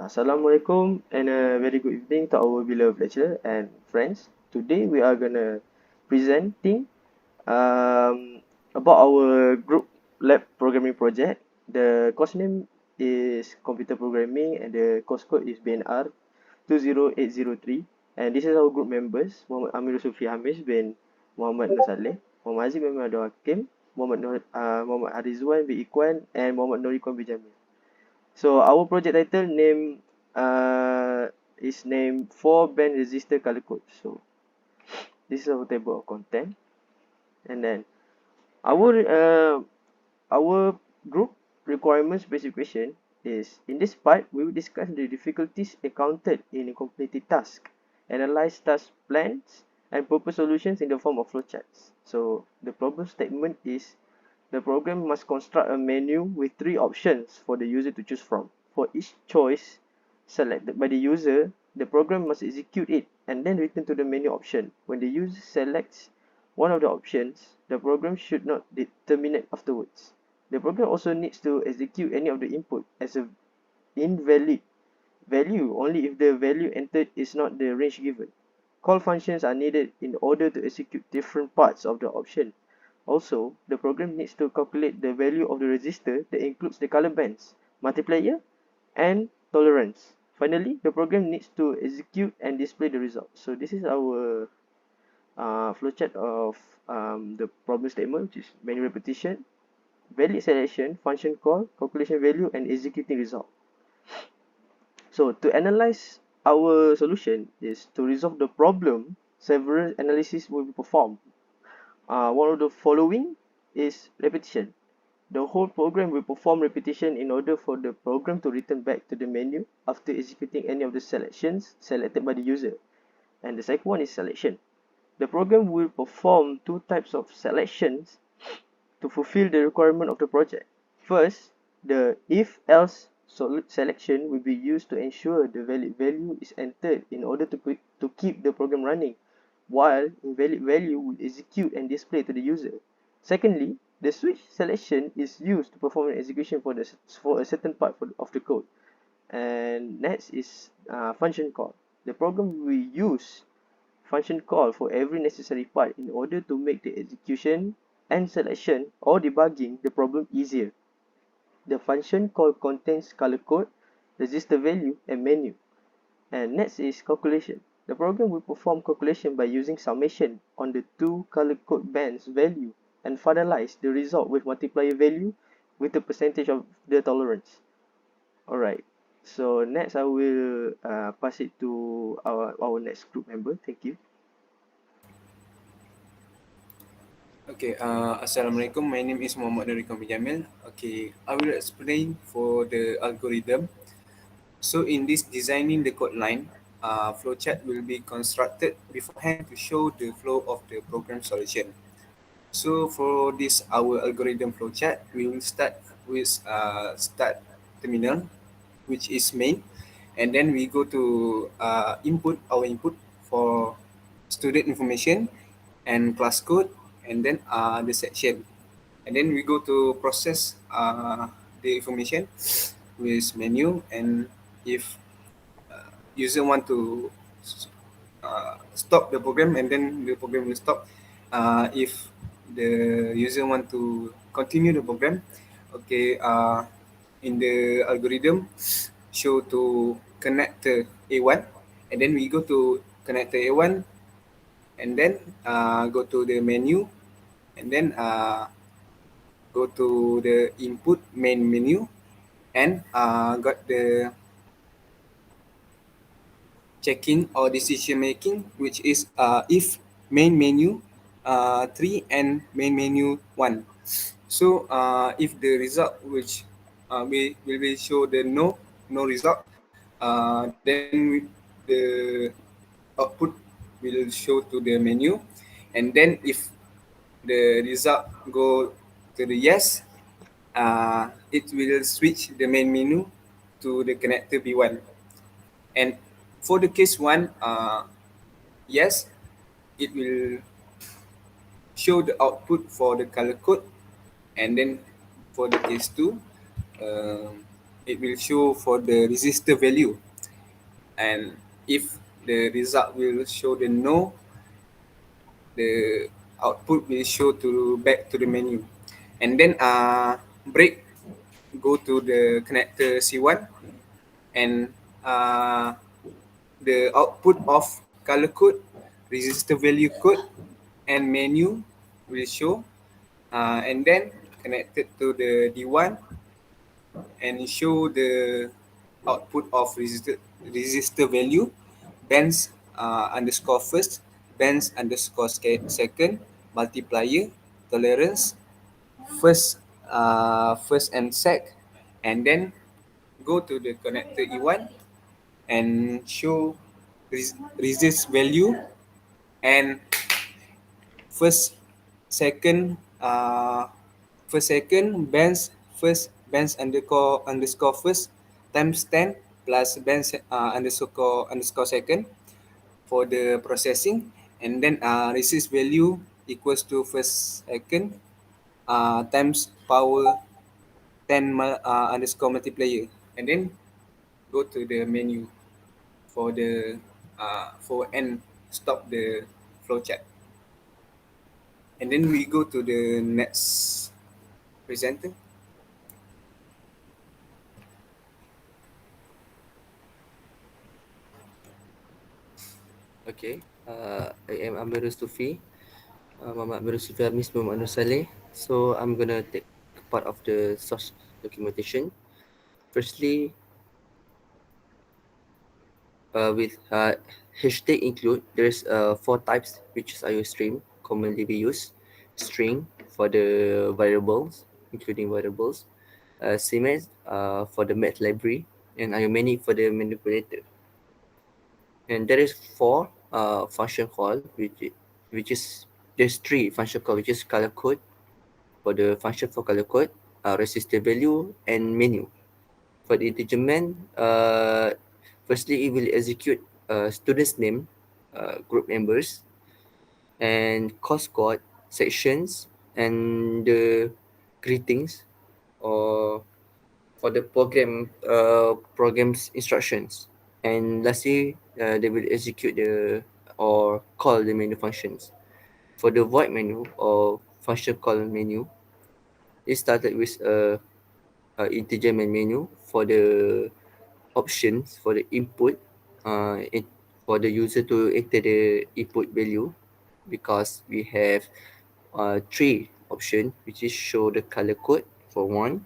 Assalamualaikum and a very good evening to our beloved lecturer and friends. Today we are gonna presenting about our group lab programming project. The course name is computer programming and the course code is BNR 20803. And this is our group members: Muhammad Amir Sufi Hamis bin Muhammad Nur Saleh, Muhammad Aziz bin Abdul Hakim, Muhammad Harizwan bin Ikwan, and Muhammad Norikwan bin Jamil. So our project title name is named 4 band resistor color code. So this is our table of content, and then our uh, our group requirement specification is in this part we will discuss the difficulties encountered in completing task, analyze task plans, and propose solutions in the form of flowcharts. So the problem statement is the program must construct a menu with 3 options for the user to choose from. For each choice selected by the user, the program must execute it and then return to the menu option. When the user selects one of the options, the program should not terminate afterwards. The program also needs to execute any of the input as a invalid value only if the value entered is not the range given. Call functions are needed in order to execute different parts of the option. Also, the program needs to calculate the value of the resistor that includes the color bands, multiplier, and tolerance. Finally, the program needs to execute and display the result. So this is our flowchart of the problem statement, which is menu repetition, valid selection, function call, calculation value, and executing result. So to analyze our solution is to resolve the problem, several analyses will be performed. One of the following is repetition. The whole program will perform repetition in order for the program to return back to the menu after executing any of the selections selected by the user. And the second one is selection. The program will perform 2 types of selections to fulfill the requirement of the project. First, the if-else selection will be used to ensure the valid value is entered in order to keep the program running, while invalid value will execute and display to the user. Secondly, the switch selection is used to perform an execution for a certain part of the code. And next is function call. The program will use function call for every necessary part in order to make the execution and selection or debugging the problem easier. The function call contains color code, resistor value, and menu. And next is calculation. The program will perform calculation by using summation on the 2 color code bands value and finalize the result with multiplier value with the percentage of the tolerance. Alright, so next I will pass it to our next group member. Thank you. Okay, Assalamualaikum. My name is Muhammad Norikwan bin Jamil. Okay, I will explain for the algorithm. So in this designing the code line, flowchart will be constructed beforehand to show the flow of the program solution. So for this our algorithm flowchart, we will start with start terminal, which is main, and then we go to input our input for student information and class code, and then the section, and then we go to process the information with menu, and if user want to stop the program, and then the program will stop. If the user want to continue the program, okay, in the algorithm show to connector A1, and then we go to connector A1, and then go to the menu, and then go to the input main menu, and got the checking or decision making, which is if main menu 3 and main menu 1. So if the result which will be show the no result, then the output will show to the menu, and then if the result go to the yes, it will switch the main menu to the connector B1. And for the case 1, yes, it will show the output for the color code, and then for the case 2, um, it will show for the resistor value. And if the result will show the no, the output will show to back to the menu. And then break, go to the connector C1, and uh, the output of color code, resistor value code, and menu will show. And then connected to the D1 and show the output of resistor value, bands underscore first, bands underscore second, multiplier, tolerance, first and sec, and then go to the connector E1 and show resist value and first second bands underscore first times 10 plus bands underscore second for the processing, and then resist value equals to first second times power 10 underscore multiplier, and then go to the menu for the for and stop the flowchart. And then we go to the next presenter. Okay. I am Amir Sufi. Muhammad Amir Sufi Amis Muhammad Nur Saleh. So I'm gonna take part of the source documentation. Firstly, with hashtag include, there's four types which is IO stream commonly we use. String for the variables, including variables. CMS for the math library, and IO many for the manipulator. And there is four function call which is there's three function call, which is color code for the function for color code, resistor value, and menu. For the integer man, firstly it will execute student's name, group members, and course code, sections, and the greetings, or for the program's instructions. And lastly, they will execute the or call the menu functions. For the void menu or function call menu, it started with a integer main menu for the options for the input, for the user to enter the input value, because we have three option, which is show the color code for one,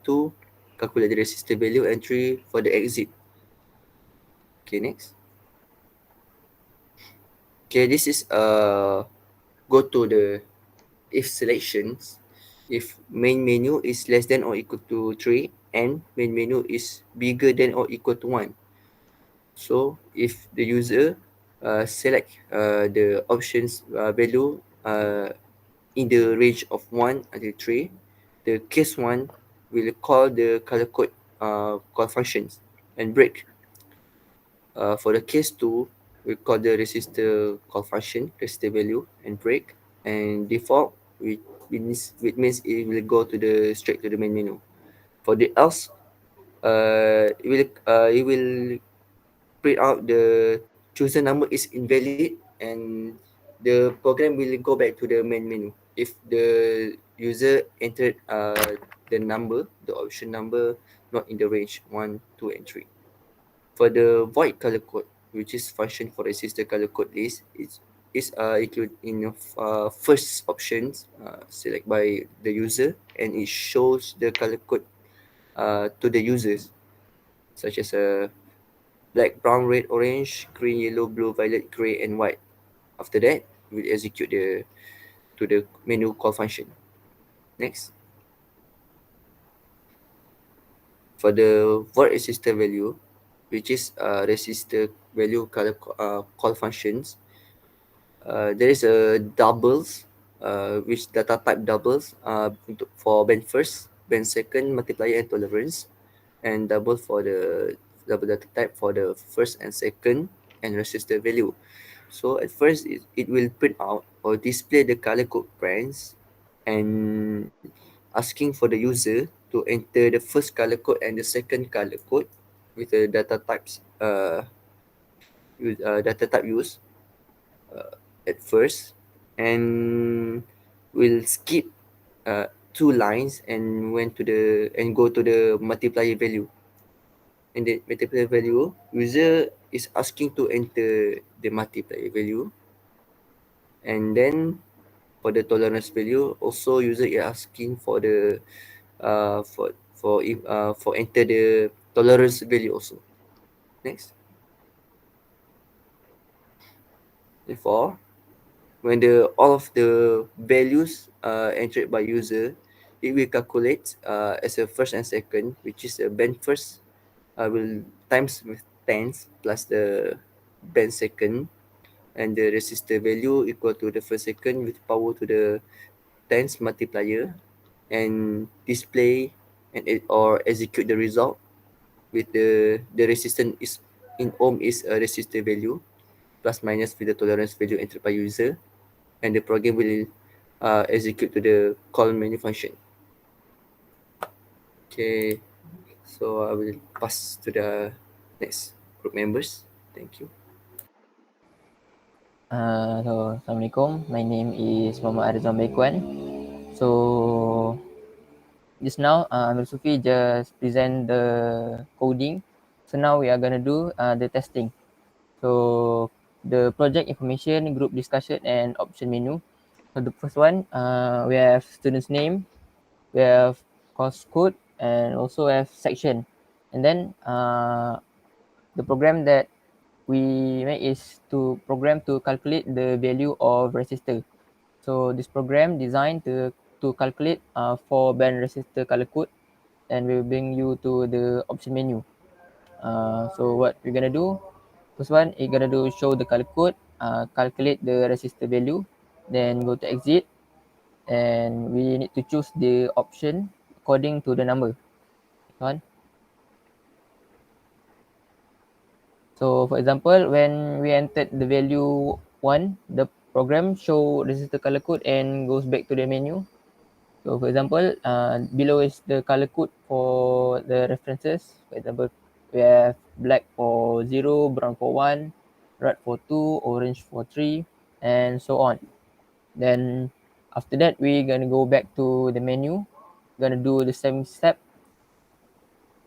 two, calculate the resistor value, and three for the exit. Okay, next. Okay, this is go to the if selections. If main menu is less than or equal to 3 and main menu is bigger than or equal to 1. So if the user select the options value in the range of 1 until 3, the case 1 will call the color code call functions and break. For the case 2, we call the resistor call function, resistor value, and break. And default, which means it will go to the straight to the main menu. For the else, it will print out the chosen number is invalid, and the program will go back to the main menu if the user entered the number, the option number, not in the range 1, 2, and 3. For the void color code, which is function for resistor color code list, is included in your first options select by the user, and it shows the color code to the users, such as black, brown, red, orange, green, yellow, blue, violet, gray, and white. After that, we'll execute the menu call function. Next. For the void resistor value, which is resistor value color call functions, there is a doubles, which data type doubles for band first, band second, multiplier, and tolerance, and double for the double data type for the first and second and resistor value. So at first, it will print out or display the color code brands and asking for the user to to enter the first color code and the second color code with the data types data type used at first, and we'll skip two lines and go to the multiplier value. And the multiplier value, user is asking to enter the multiplier value, and then for the tolerance value, also user is asking for the for enter the tolerance value also. Next. Therefore, when the all of the values entered by user, it will calculate as a first and second, which is a band first will times with tens plus the band second, and the resistor value equal to the first second with power to the tens multiplier, and display or execute the result with the resistance is in ohm is a resistor value plus minus with the tolerance value entered by user, and the program will execute to the call menu function. Okay, so I will pass to the next group members. Thank you. Assalamualaikum. My name is Muhammad Arizam Baikuan. So just now, Amir Sufi just present the coding. So now we are gonna do the testing. So the project information, group discussion, and option menu. So the first one, we have student's name, we have course code, and also have section. And then the program that we make is to program to calculate the value of resistor. So this program designed to calculate 4-band resistor color code, and will bring you to the option menu. So what we're gonna do? First one, you're gonna do show the color code, calculate the resistor value, then go to exit, and we need to choose the option according to the number. One. So for example, when we entered the value 1, the program show resistor color code and goes back to the menu. So for example, below is the color code for the references. For example, we have black for 0, brown for 1, red for 2, orange for 3, and so on. Then after that, we're gonna go back to the menu. Gonna do the same step.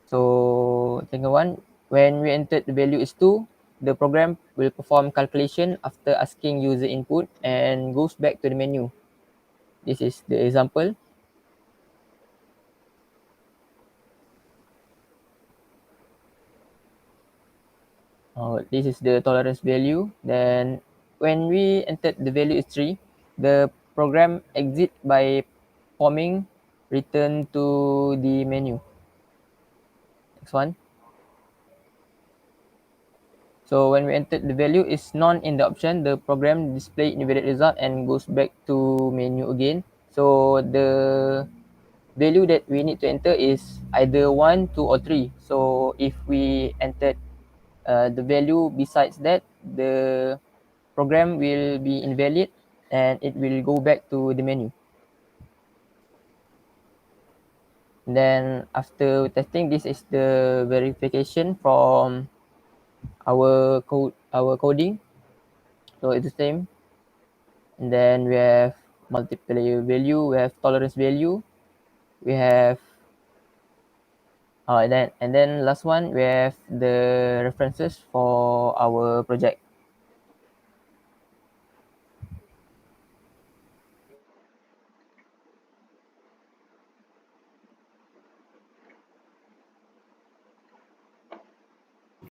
So second one, when we entered the value is 2, the program will perform calculation after asking user input and goes back to the menu. This is the example. This is the tolerance value. Then when we entered the value is 3, the program exit by forming return to the menu. Next one. So when we entered the value is none in the option, the program display invalid result and goes back to menu again. So the value that we need to enter is either 1, 2, or 3. So if we entered the value besides that, the program will be invalid and it will go back to the menu. Then after testing, this is the verification from our coding. So it's the same. And then we have multiplier value, we have tolerance value, we have and then last one, we have the references for our project.